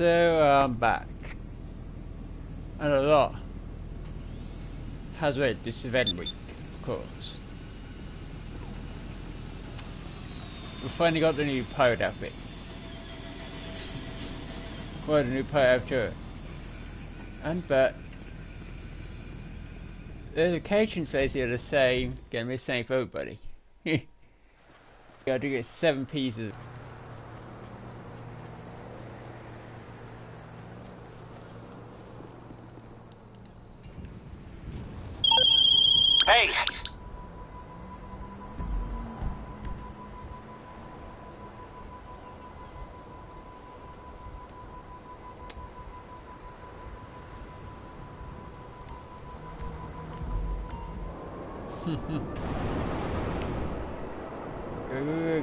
So I'm back, and a lot has read this event week, of course. We finally got the new pirate outfit. Well, the new pirate outfit. But the locations basically are the same, gonna be the same for everybody. You gotta get 7 pieces. Hey!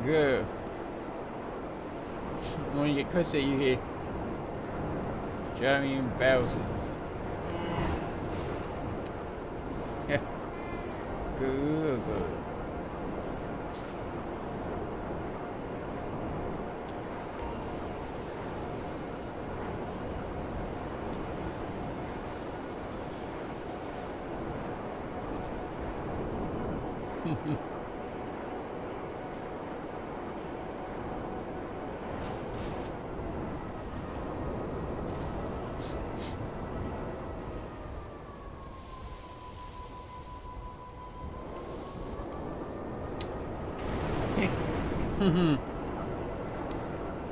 Go. When you get closer, you hear jamming bells. Yeah. Go.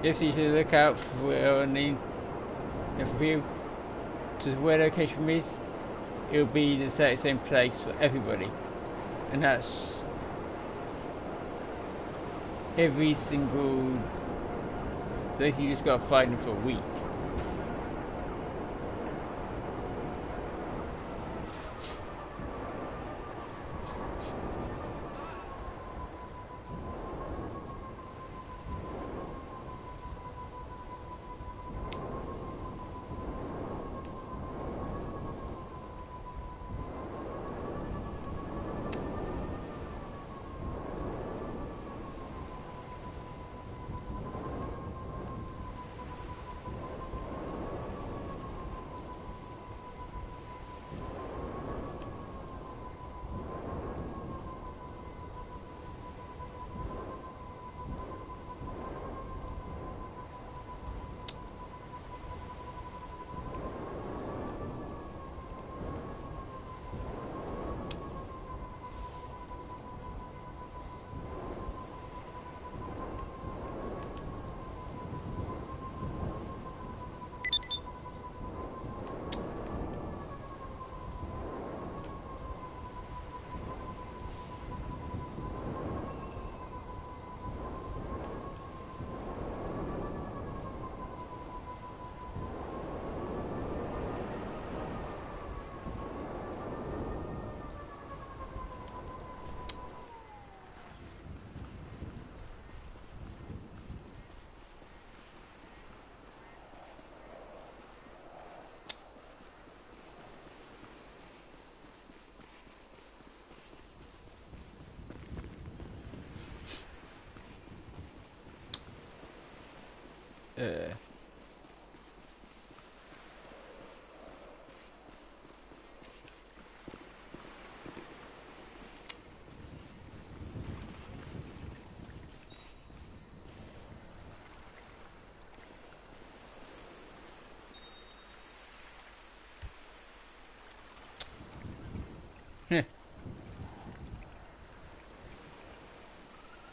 Yes, you should look out for the view to where the location is. It'll be the exact same place for everybody, and that's every single. So you just gotta find them for a week.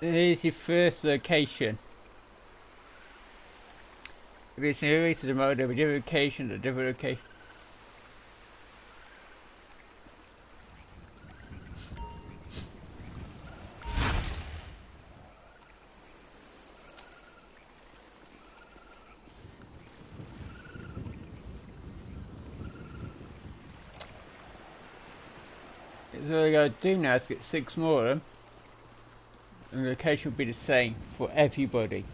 Here's your first location. If it's near to the mode, there'll be different location, a different location. So all I gotta do now is get 6 more of them, and the location will be the same for everybody.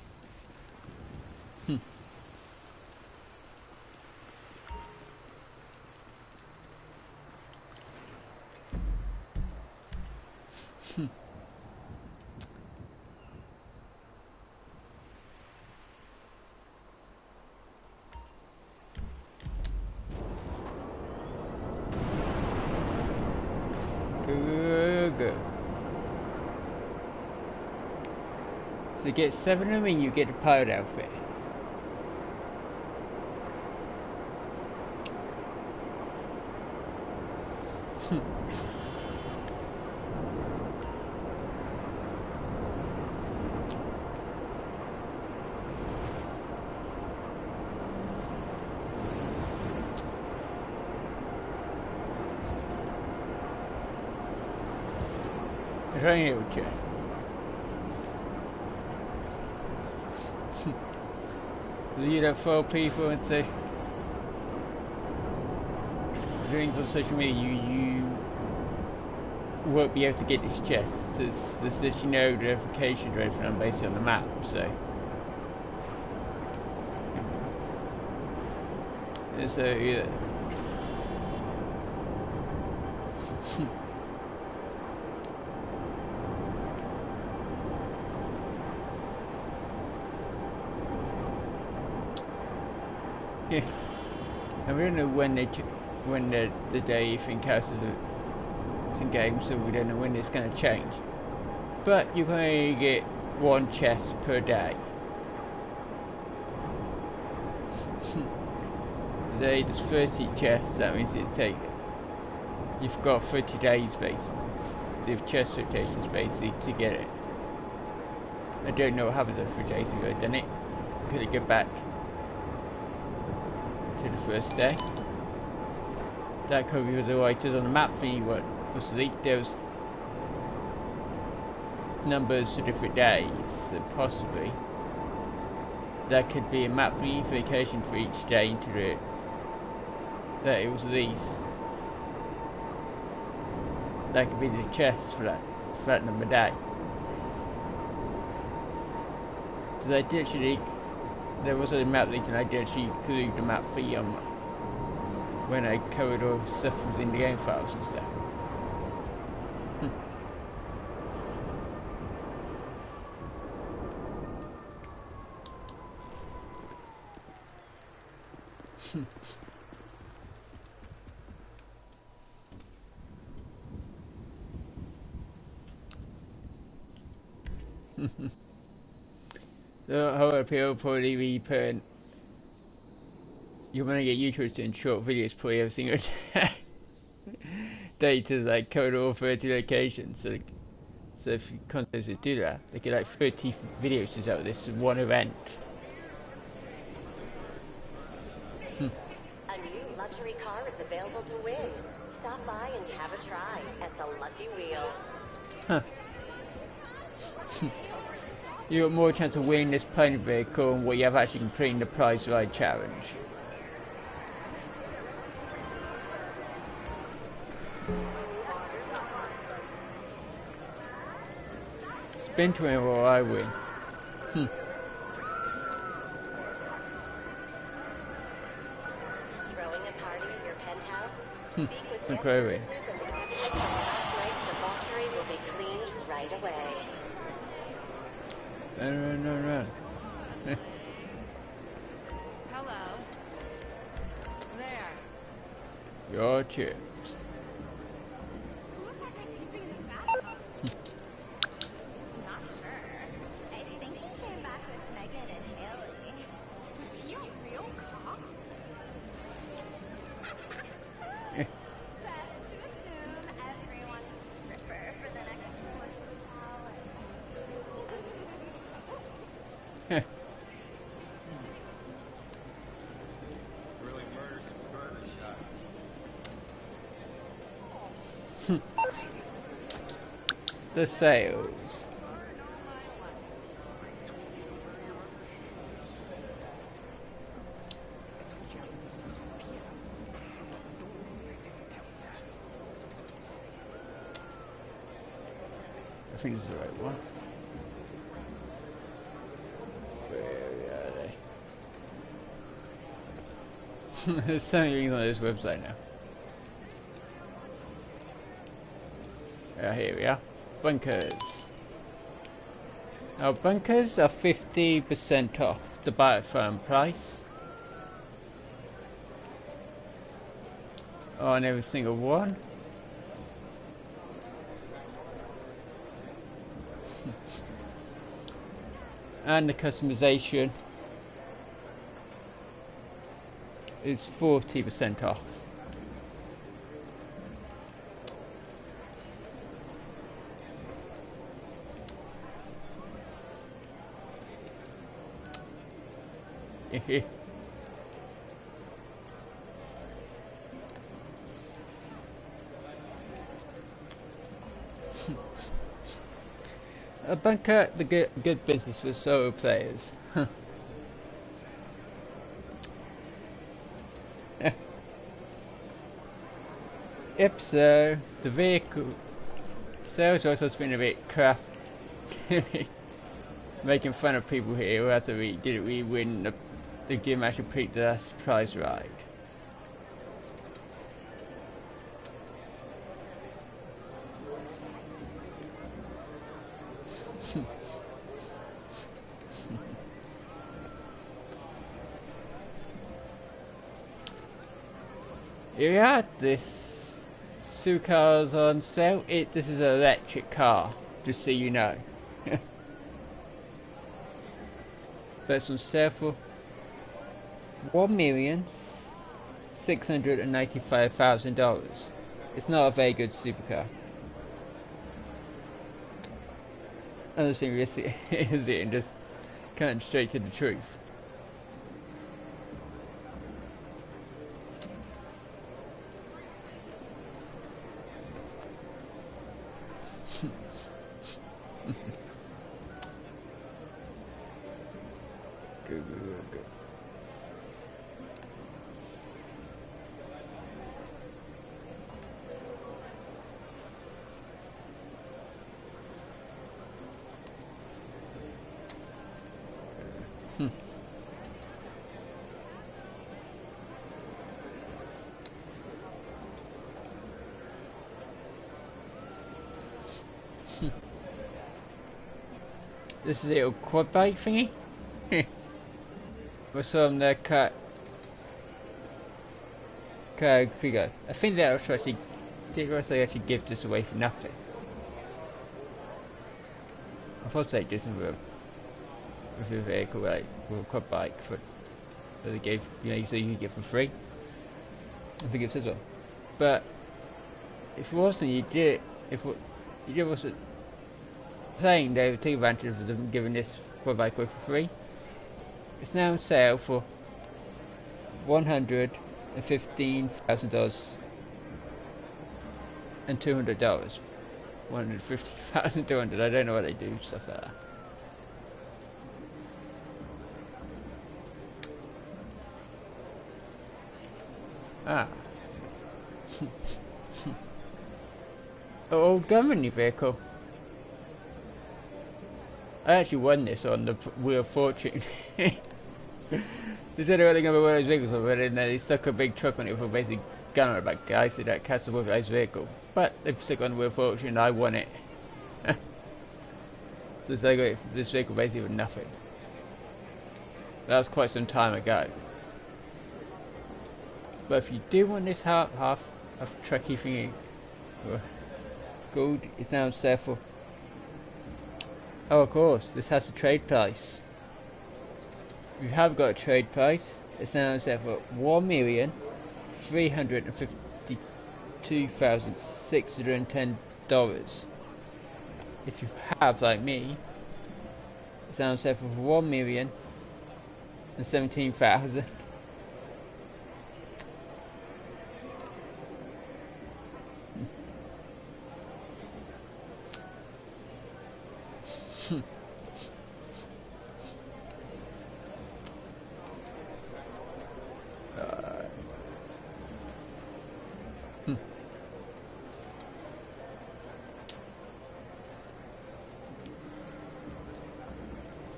go. So you get 7 of them and you get the pirate outfit. Right here, you have 4 people and say doing on social media you won't be able to get this chest. There's such no notification or anything based on the map, so yeah. Yeah, and we don't know when the day you think has it's in game, so we don't know when it's going to change. But you can only get 1 chest per day. Today there's 30 chests. That means you've got 30 days basically. The chest rotations basically to get it. I don't know what happens after 3 days if I've done it. Could it get back to the first day? That could be the way it is on the map for you. There's numbers for different days, so possibly that could be a map verification for each day into it. That it was these. That could be the chest for that number day. So they did actually. There was a map leak, and I did actually include the map for you when I covered all the stuff was in the game files and stuff. So however, people probably be putting, you're gonna get YouTubers doing short videos probably every single day to like cover all 30 locations. So if contents would do that, they get like 30 videos just out of this one event. A new luxury car is available to win. Stop by and have a try at the Lucky Wheel. Huh. You got more chance of winning this plane vehicle and what you have actually completing the prize ride challenge. Spin to win or I win. Throwing a party at your penthouse? Speak with guest Incredible. services and the evidence from last night's debauchery will be cleaned right away. Run. Hello. There. Your chips. Who was that guy sleeping in the bathroom? Not sure. I think he came back with Megan and Haley. Was he a real cop? Best to assume everyone's a stripper for the next 24 hours. Really murder some burger shot. The sales. I think this is the right one. Where are they? There's so many things on this website now. Here we are. Bunkers. Now bunkers are 50% off the buy at firm price on every single one. and the customization is 40% off. A bunker, the good business for solo players. If so, the vehicle sales also has been a bit crap, making fun of people here who after we didn't really win the game actually picked the last prize right. If you had this supercars on sale, this is an electric car, just so you know. But it's on sale for $1,695,000. It's not a very good supercar. Honestly, is it and just cutting straight to the truth. Go. This is a little quad bike thingy. What's on the car figures? I think they'll actually give this away for nothing. I thought they did with a vehicle like with a quad bike that they gave, you know, so you could get for free. I think it says so. But if it wasn't, if you wasn't playing, they would take advantage of them giving this quad bike away for free. It's now on sale for $115,000 and $200. $150,200. I don't know what they do, stuff like that. Ah. Old government vehicle. I actually won this on the Wheel of Fortune. They said they were going to one of those vehicles, but then they stuck a big truck on it for basically gun on the back. I said that Castle Wolf guy's vehicle, but they stuck on the Wheel of Fortune and I won it. So they got this vehicle basically for nothing. That was quite some time ago. But if you do want this half of trucky thingy, gold is now on sale for. Oh, of course, this has a trade price. If you have got a trade price, it's now on sale for $1,352,610. If you have, like me, it's now on sale for $1,017,000.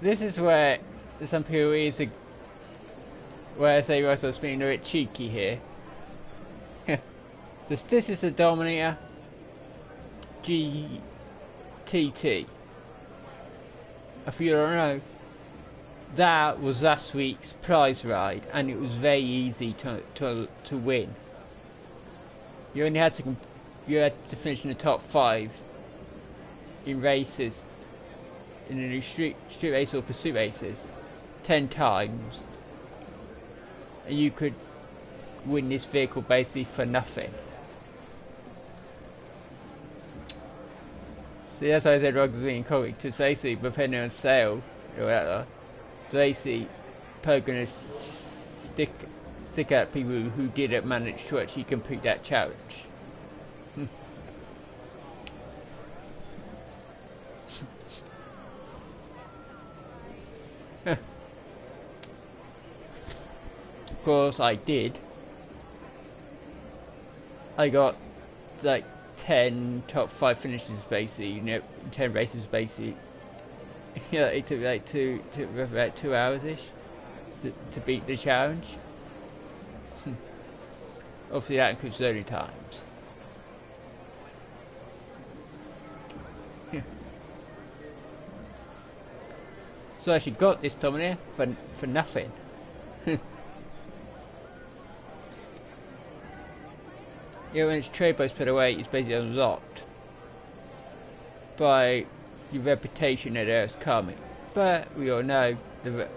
This is where some people where I say Russell's being a bit cheeky here. So this is the Dominator GTT. If you don't know, that was last week's prize ride, and it was very easy to win. You only had to finish in the top 5 in races in the new street race or pursuit races 10 times, and you could win this vehicle basically for nothing. See, that's why I said Rugs was being comic, because basically depending on sale or whatever, basically people gonna stick at people who didn't manage to actually complete that challenge. Of course I did. I got like 10 top 5 finishes basically, you know, 10 races basically. Yeah, it took like about 2 hours ish to beat the challenge. Obviously that includes loading times. Yeah. So I actually got this Dominator for nothing. Yeah, when its trade post put away, it's basically unlocked by your reputation at Earth's coming. But we all know the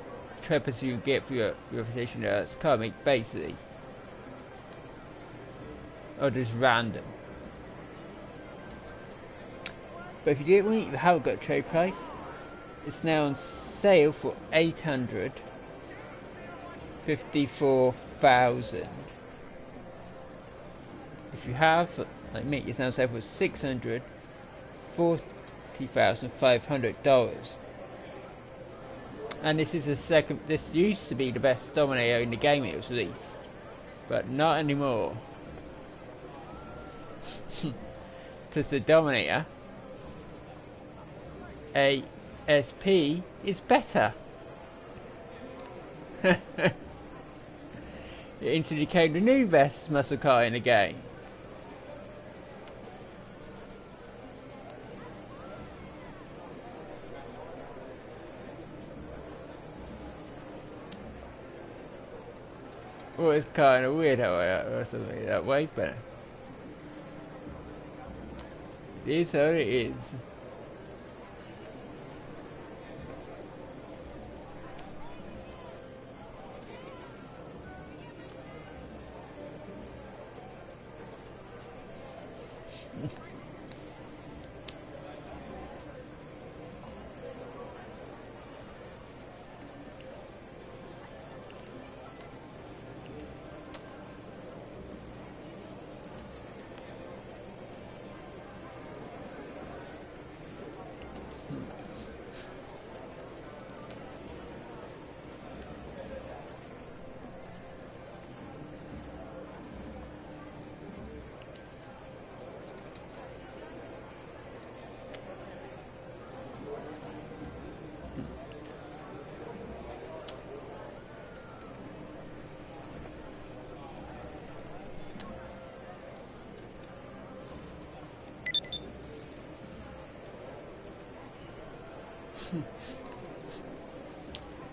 trade posts you get for your reputation at Earth's coming basically are just random. But if you get one, you haven't got a trade price, it's now on sale for 854,000. If you have, like me, it's now on sale for $640,500. And this is the second. This used to be the best Dominator in the game it was released, but not anymore. Because the Dominator ASP is better. It instantly became the new best muscle car in the game. Well, it's kind of weird how I something that way, but it is how it is.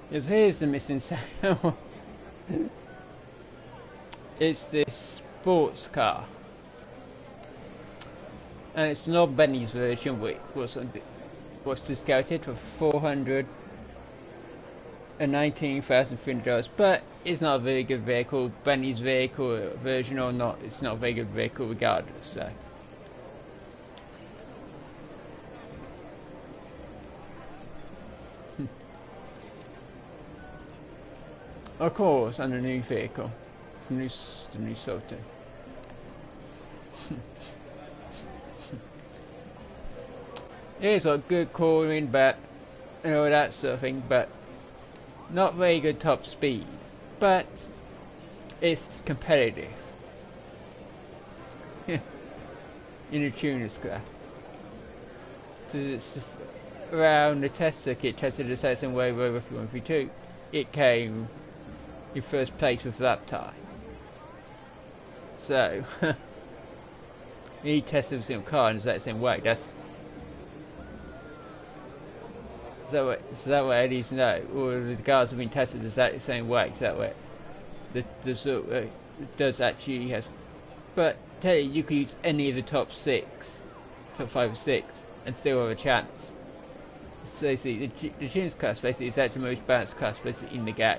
Because here's the missing sale. It's this sports car, and it's not Benny's version, which was discounted for $419,300. But it's not a very good vehicle. Benny's vehicle version or not, it's not a very good vehicle regardless. So. Of course, and a new vehicle, the new Sony. It's got good cooling, but you know that sort of thing, but not very good top speed. But it's competitive in a tuner's class. So it's around the test circuit, tested the same way over 1v2. It came in first place with lap time. So he tested the same car in the exact same way. So that way Eddie's know, or the cars have been tested the exact same way. So that way the sort of, does actually has. But tell you could use any of the top 5 or 6, and still have a chance. So basically, the tunes class basically is actually the most balanced class basically in the game.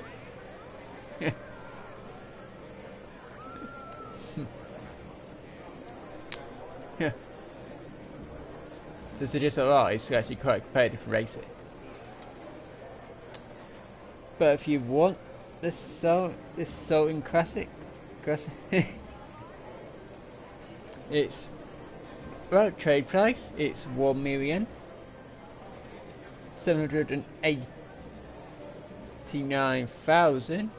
Yeah. So just alright, it's actually quite competitive racing. But if you want this Sultan Classic, it's well trade price. It's 1,789,000.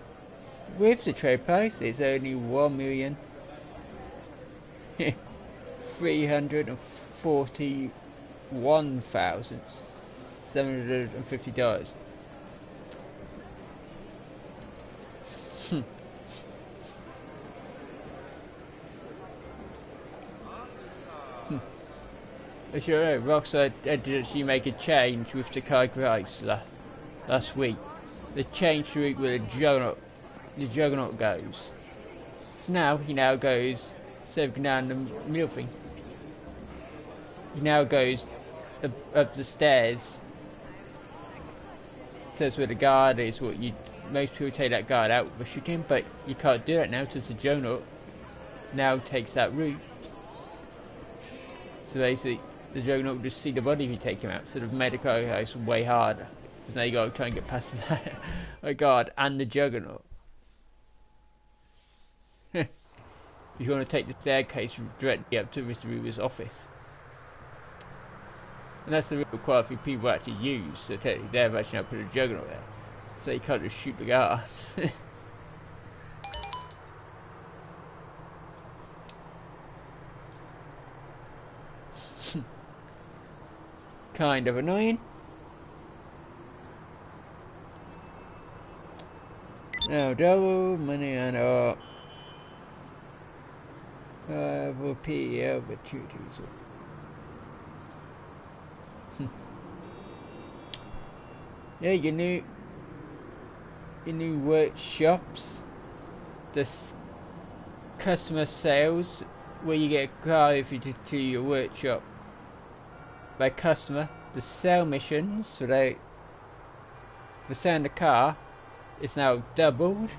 With the trade price, it's only 1,341,750 dollars. As you know, Rockstar did actually make a change with the car price last week. They changed the route where the Juggernaut goes. So now he goes, instead of going down the middle thing, he now goes up the stairs. That's where the guard is. Most people take that guard out for shooting, but you can't do that now because the Juggernaut now takes that route. So basically, the Juggernaut will just see the body if you take him out. So they've made the car house way harder. So now you got to try and get past that. My God, and the Juggernaut. If you want to take the staircase directly up to Mr. Ruber's office. And that's the real quite a few people actually use. So technically they've actually now put a Juggernaut there. So you can't just shoot the guard. Kind of annoying. Now double money on our for PL but 2 Yeah, your new workshops, this customer sales where you get a car if you to your workshop by customer, the sale missions for selling the car is now doubled.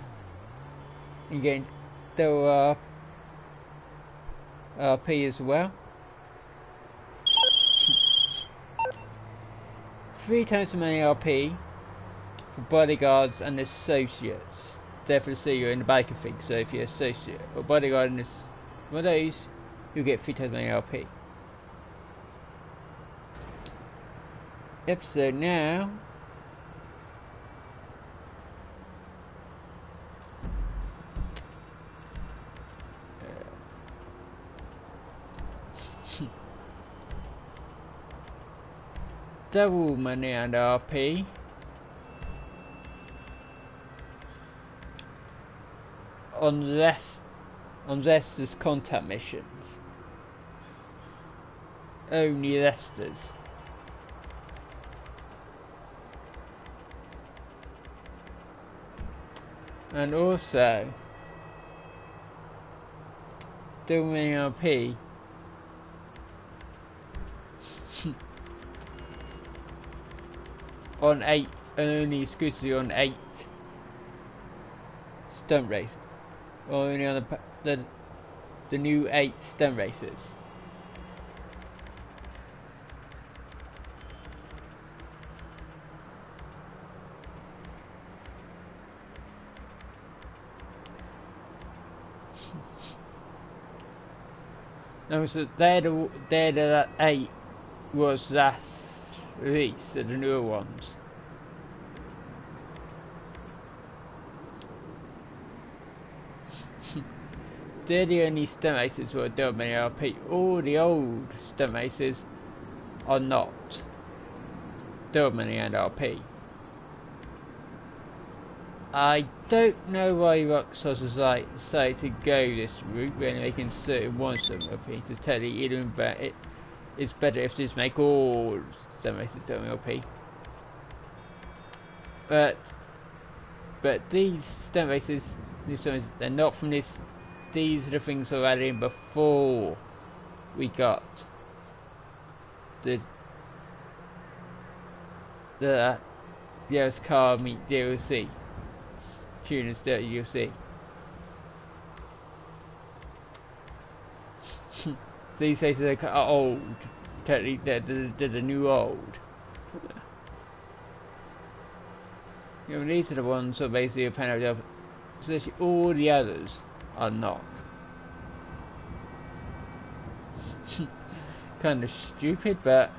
You get double RP as well. 3 times the money RP for bodyguards and associates. Therefore, see you're in the biker thing. So if you're associate or bodyguard in one of those, you get 3 times the money RP. Yep. So now. Double money and RP. Unless there's contact missions. Only Leicester's. And also double money RP. On 8, and only exclusively on 8 stunt races. Only on the new 8 stunt races. No, so that 8 was last release of the newer ones. They're the only stunt races who are double money RP. All the old stunt races are not double money and RP. I don't know why Rockstar decided to go this route when they can certain one stunt RP to tell you it's better if they just make all stunt races double RP. But these stunt races, they're not from this. These are the things that were added in before we got the the US car meet DLC. Tuners DLC. So these faces are old. Technically, they're the new old. You know, these are the ones that basically are panel up. So actually all the others are not. Kind of stupid, but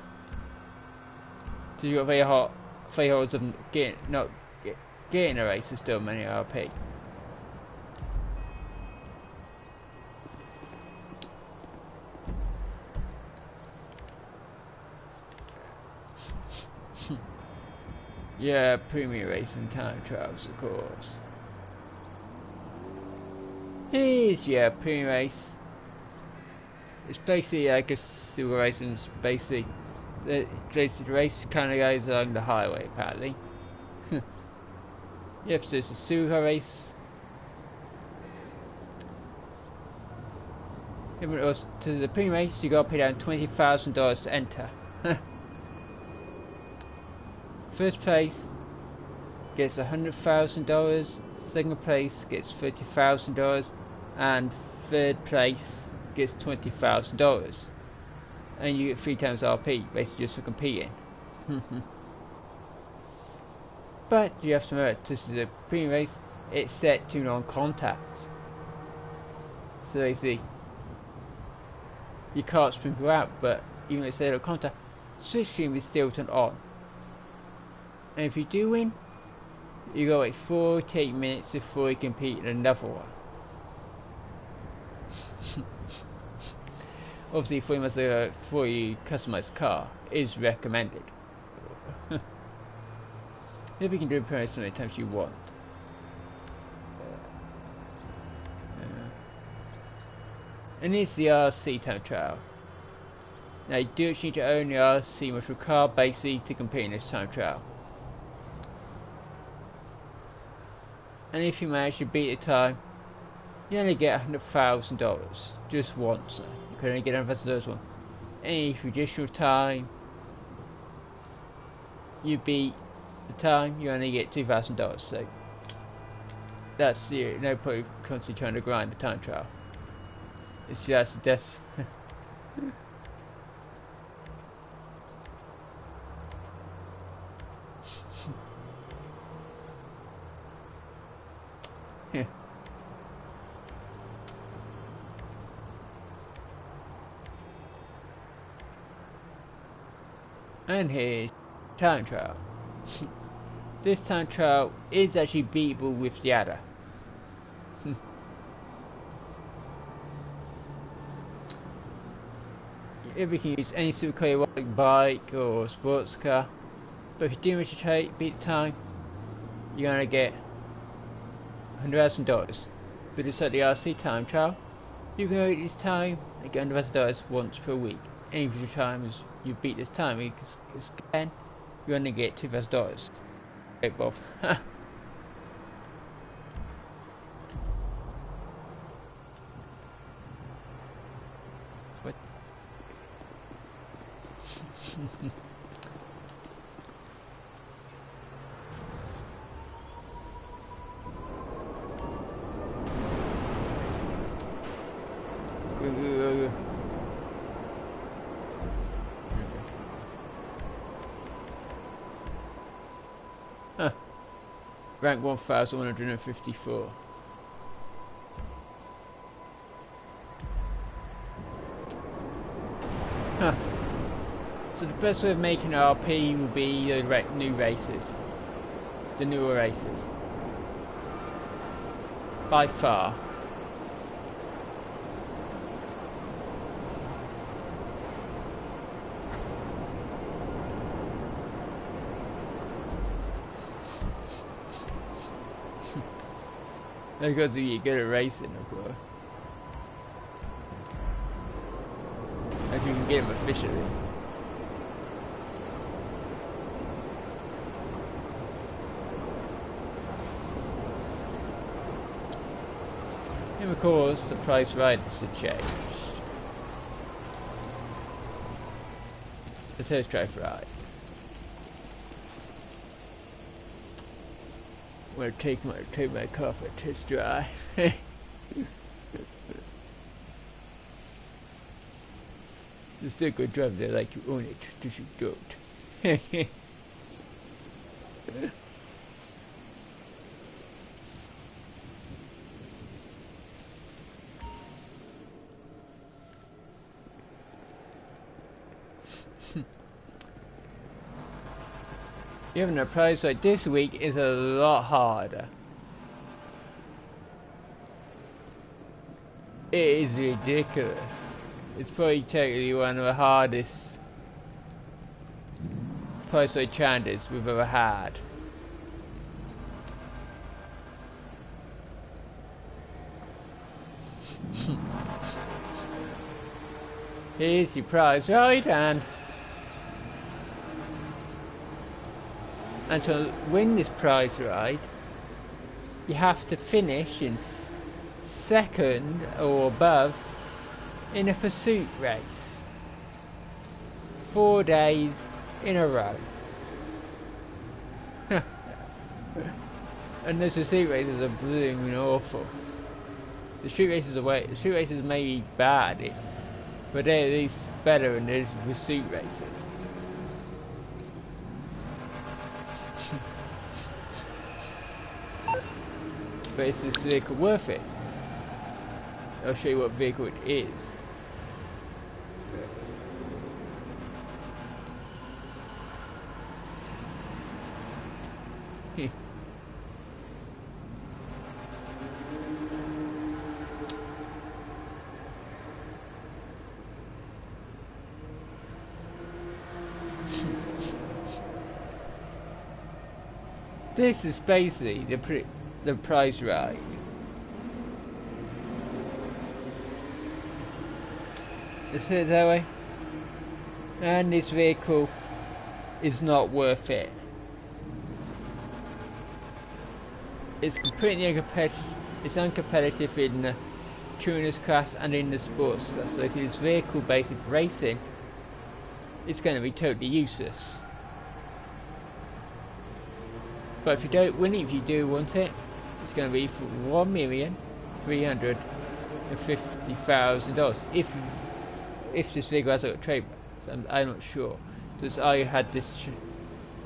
so you got very hard of getting a race is still many RP. Yeah, premium racing time trials, of course. Here's your premium race. It's basically like a super racing. Basically, the race kind of goes along the highway. Apparently, yep. So it's a super race. To the premium race, you got to pay down $20,000 to enter. First place gets $100,000, second place gets $30,000, and third place gets $20,000. And you get 3 times RP, basically just for competing. But you have to remember, this is a premium race, it's set to non-contact. So basically, you can't spin people out, but even if it's set on contact, switch stream is still turned on. And if you do win, you got like 48 minutes before you compete in another one. Obviously, for you customized car is recommended. If you can do it pretty much as many times you want. And it's the RC time trial. Now you do actually need to own the RC muscle car basically to compete in this time trial. And if you manage to beat the time, you only get $100,000 just once. You can only get $100,000 once. And if you additional time, you beat the time, you only get $2,000. So that's no point constantly trying to grind the time trial. It's just death. And here's time trial. This time trial is actually beatable with the adder. If you can use any supercar you want, like bike or sports car, but if you do manage to beat the time, you're gonna get $100,000. But it's like the RC time trial, you can beat this time and get $100,000 once per week. Any of your time is you beat this time, again, you only get $2,000. Great, Bob. What? Rank 1154. So the best way of making RP will be the new races. The newer races. By far. Because you're good at racing, of course. If you can get them efficiently. And of course, the price riders have changed. The test drive ride. I'm gonna take my car for a test drive. You still go drive there like you own it, just you don't. Having a prize like this week is a lot harder. It is ridiculous. It's probably technically one of the hardest prize like challenges we've ever had. Here's your prize right hand. And to win this prize ride, you have to finish in second or above in a pursuit race. 4 days in a row. And the pursuit races are blooming awful. The street races may be bad, but they're at least better than those pursuit races. But is this vehicle worth it? I'll show you what vehicle it is. This is basically the prize ride. Let's put it that way. And this vehicle is not worth it. It's completely uncompetitive. It's uncompetitive in the tuners class and in the sports class. So if it's vehicle based racing, it's going to be totally useless. But if you don't win it, if you do want it, it's going to be for $1,350,000. If this vehicle has a trademark, I'm not sure. Because I had this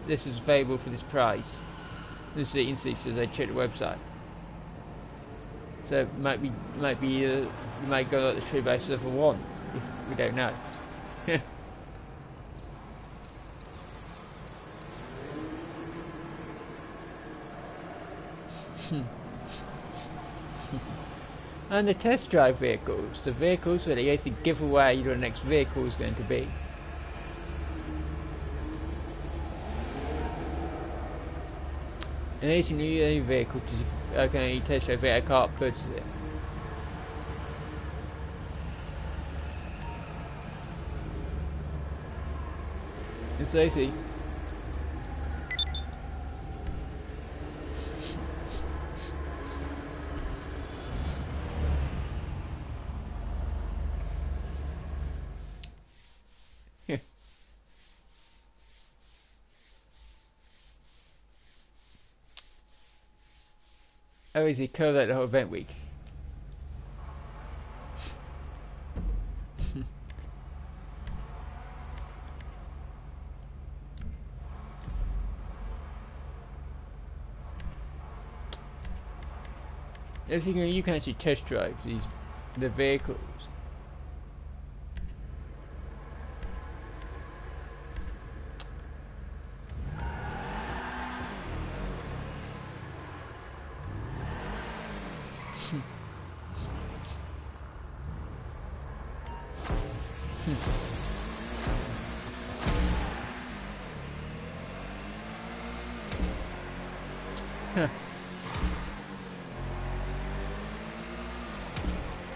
was available for this price. This is the instance as I checked the website. So it might be you might go like the true base level 1 if we don't know. And the test drive vehicles, the vehicles where they actually give away your next vehicle is going to be. And if you need any vehicle to test drive it, I can't purchase it. It's easy. Oh, easy, cover that the whole event week. As you can actually test drive the vehicles. Huh.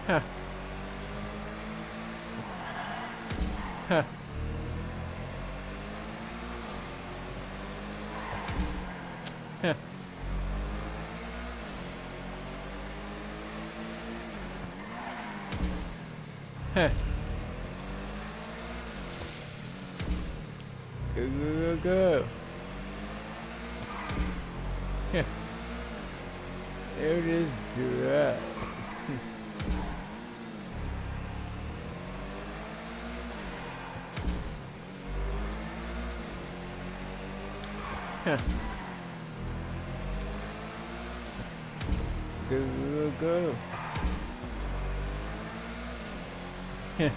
Huh. Huh. Huh. Huh. Go, go, go, go. Yeah. There it is. Right. Huh. Go, go, go. Huh.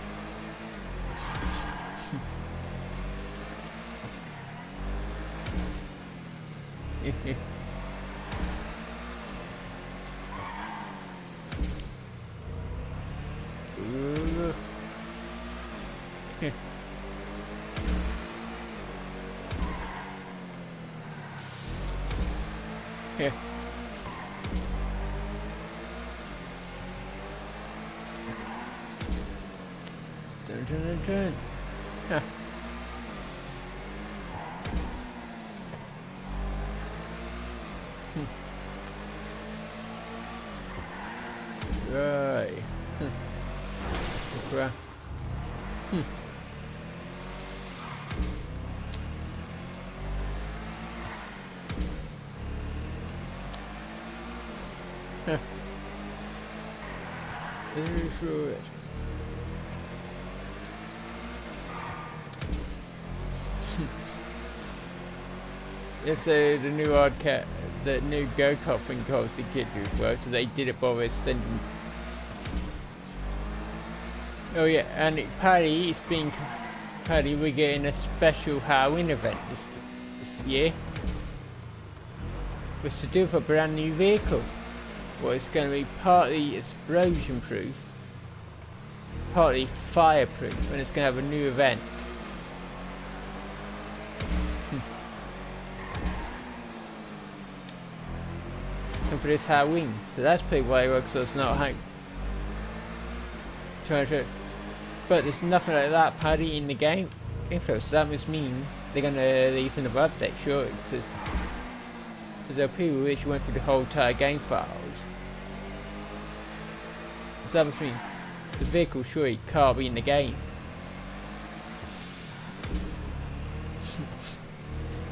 Ooh. Huh. Huh. Turn, turn, turn, turn. Huh. Right. Crap. Very through it. Yes, the new arcade, the new go-kart thing costs the kids as well, so they did it by extending. Oh yeah, and Paddy, Paddy, we're getting a special Halloween event this year. It's to do with a brand new vehicle. Well, it's going to be partly explosion proof, partly fireproof, and it's going to have a new event. And for this Halloween, so that's pretty well because it's not home. But there's nothing like that Paddy in the game info, so that must mean they're going to release another update, sure. Because there are people which went through the whole entire game files. So that must mean the vehicle surely can't be in the game.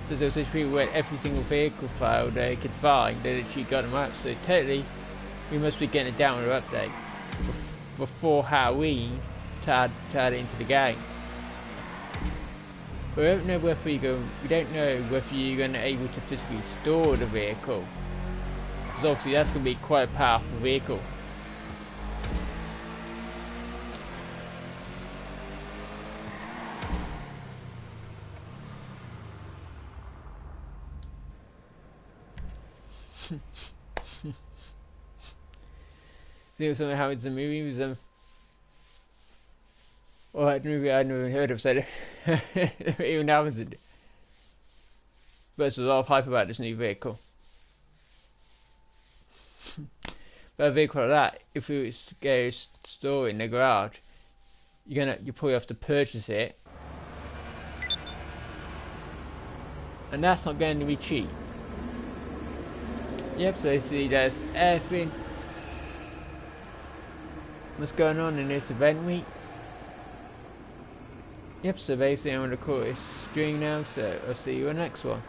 So there's such people where every single vehicle file they could find, they literally got them up. So totally, we must be getting a download update before Halloween to add it into the game. But we don't know whether we don't know whether you're going to be able to physically store the vehicle, because obviously that's going to be quite a powerful vehicle. See if something happens in the movie with them. Well, that movie I'd never heard of, so it even happens. But there's a lot of hype about this new vehicle. But a vehicle like that, if it was to go store in the garage, you probably have to purchase it, and that's not going to be cheap. Yep, so see, there's everything what's going on in this event week. Yep, so basically I'm going to call it a stream now, so I'll see you in the next one.